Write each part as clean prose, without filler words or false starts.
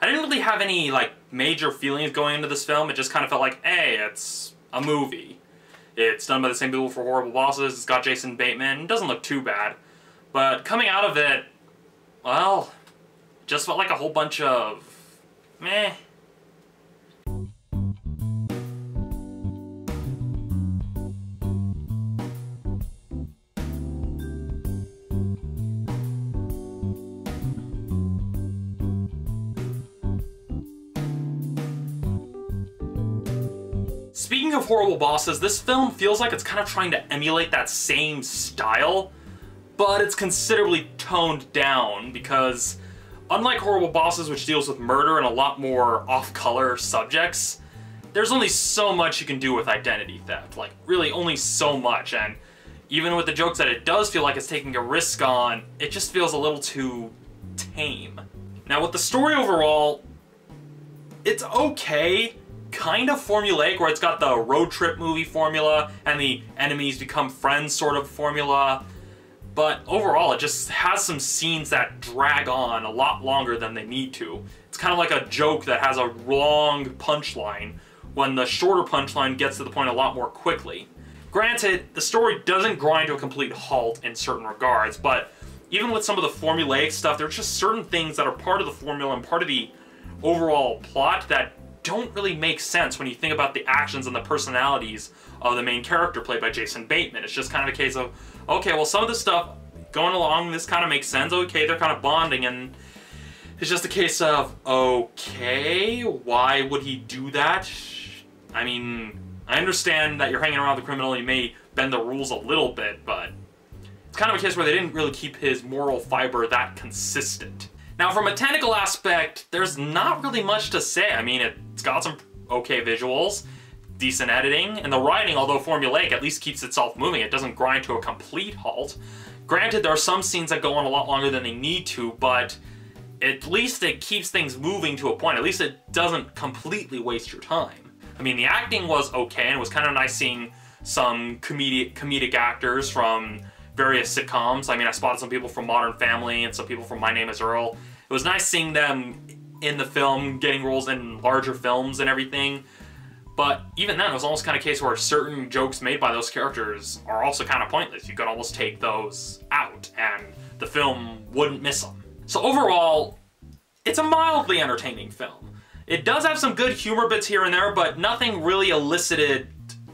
I didn't really have any, like, major feelings going into this film. It just kind of felt like, hey, it's a movie. It's done by the same people for Horrible Bosses. It's got Jason Bateman. It doesn't look too bad. But coming out of it, well, just felt like a whole bunch of meh. Speaking of Horrible Bosses, this film feels like it's kind of trying to emulate that same style, but it's considerably toned down because, unlike Horrible Bosses, which deals with murder and a lot more off-color subjects, there's only so much you can do with identity theft. Like, really only so much, and even with the jokes that it does feel like it's taking a risk on, it just feels a little too tame. Now, with the story overall, it's okay. Kind of formulaic, where it's got the road trip movie formula and the enemies become friends sort of formula, but overall it just has some scenes that drag on a lot longer than they need to. It's kind of like a joke that has a long punchline when the shorter punchline gets to the point a lot more quickly. Granted, the story doesn't grind to a complete halt in certain regards, but even with some of the formulaic stuff, there's just certain things that are part of the formula and part of the overall plot that don't really make sense when you think about the actions and the personalities of the main character played by Jason Bateman. It's just kind of a case of, okay, well, some of this stuff going along, this kind of makes sense. Okay, they're kind of bonding, and it's just a case of, okay, why would he do that? I mean, I understand that you're hanging around the criminal, you may bend the rules a little bit, but it's kind of a case where they didn't really keep his moral fiber that consistent. Now, from a technical aspect, there's not really much to say. I mean, it's got some okay visuals, decent editing, and the writing, although formulaic, at least keeps itself moving. It doesn't grind to a complete halt. Granted, there are some scenes that go on a lot longer than they need to, but at least it keeps things moving to a point. At least it doesn't completely waste your time. I mean, the acting was okay, and it was kind of nice seeing some comedic actors from various sitcoms. I mean, I spotted some people from Modern Family and some people from My Name is Earl. It was nice seeing them in the film, getting roles in larger films and everything. But even then, it was almost kind of a case where certain jokes made by those characters are also kind of pointless. You could almost take those out, and the film wouldn't miss them. So overall, it's a mildly entertaining film. It does have some good humor bits here and there, but nothing really elicited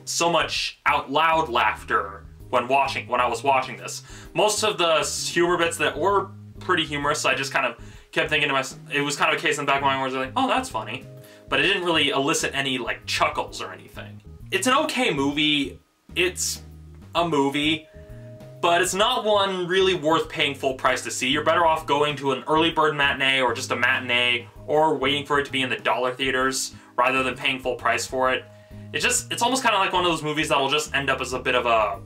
so much out loud laughter when I was watching this. Most of the humor bits that were pretty humorous, so I just kind of kept thinking to myself, it was kind of a case in the back of my mind where I was like, oh, that's funny. But it didn't really elicit any, like, chuckles or anything. It's an okay movie. It's a movie, but it's not one really worth paying full price to see. You're better off going to an early bird matinee or just a matinee or waiting for it to be in the dollar theaters rather than paying full price for it. It's almost kind of like one of those movies that will just end up as a bit of a,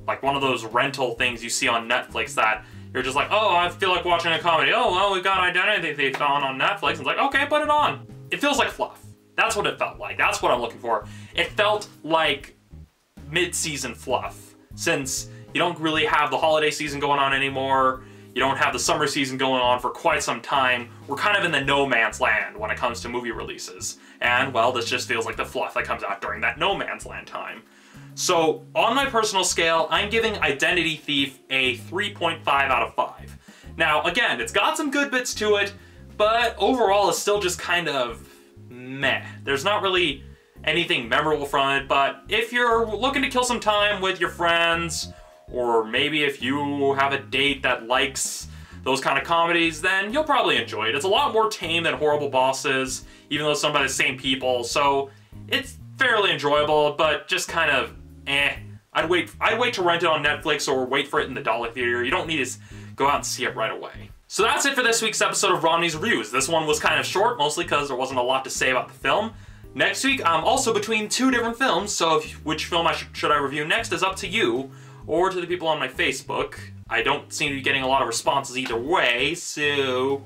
like one of those rental things you see on Netflix that you're just like, oh, I feel like watching a comedy. Oh, well, we've got Identity Thief on Netflix. And it's like, okay, put it on. It feels like fluff. That's what it felt like. That's what I'm looking for. It felt like mid-season fluff, since you don't really have the holiday season going on anymore. You don't have the summer season going on for quite some time. We're kind of in the no man's land when it comes to movie releases. And, well, this just feels like the fluff that comes out during that no man's land time. So, on my personal scale, I'm giving Identity Thief a 3.5 out of 5. Now, again, it's got some good bits to it, but overall it's still just kind of meh. There's not really anything memorable from it, but if you're looking to kill some time with your friends, or maybe if you have a date that likes those kind of comedies, then you'll probably enjoy it. It's a lot more tame than Horrible Bosses, even though it's done by the same people, so it's fairly enjoyable, but just kind of eh. I'd wait to rent it on Netflix or wait for it in the dollar theater. You don't need to go out and see it right away. So that's it for this week's episode of Romney's Reviews. This one was kind of short, mostly because there wasn't a lot to say about the film. Next week, I'm also between two different films, so which film should I review next is up to you, or to the people on my Facebook. I don't seem to be getting a lot of responses either way, so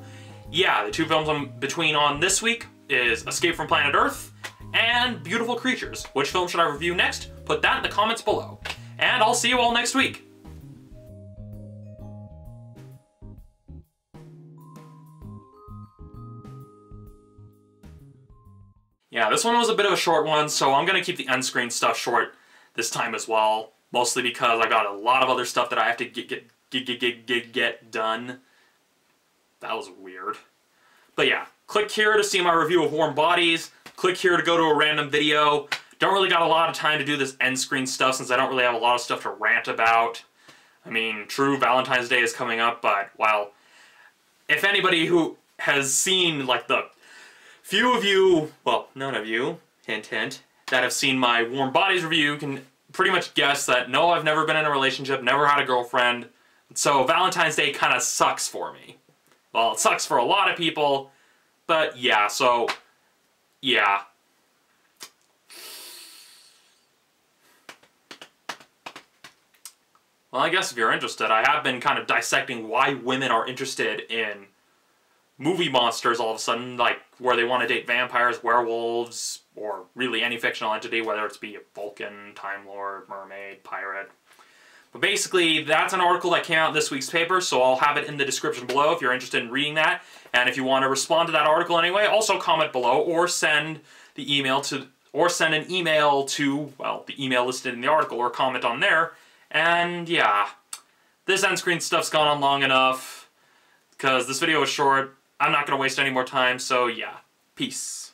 yeah, the two films I'm between on this week is Escape from Planet Earth and Beautiful Creatures. Which film should I review next? Put that in the comments below. And I'll see you all next week. Yeah, this one was a bit of a short one, so I'm going to keep the end screen stuff short this time as well. Mostly because I got a lot of other stuff that I have to get done. That was weird. But yeah, click here to see my review of Warm Bodies. Click here to go to a random video. Don't really got a lot of time to do this end screen stuff since I don't really have a lot of stuff to rant about. I mean, true, Valentine's Day is coming up, but, well, if anybody who has seen, like, the few of you, well, none of you, hint hint, that have seen my Warm Bodies review can pretty much guess that, no, I've never been in a relationship, never had a girlfriend, so Valentine's Day kind of sucks for me. Well, it sucks for a lot of people, but yeah, so, yeah. Well, I guess if you're interested, I have been kind of dissecting why women are interested in movie monsters all of a sudden, like where they want to date vampires, werewolves, or really any fictional entity, whether it's be a Vulcan, Time Lord, mermaid, pirate. But basically, that's an article that came out in this week's paper, so I'll have it in the description below if you're interested in reading that. And if you want to respond to that article anyway, also comment below or send the email to, or send an email to, well, the email listed in the article, or comment on there. And yeah, this end screen stuff's gone on long enough because this video is short. I'm not going to waste any more time, so yeah, peace.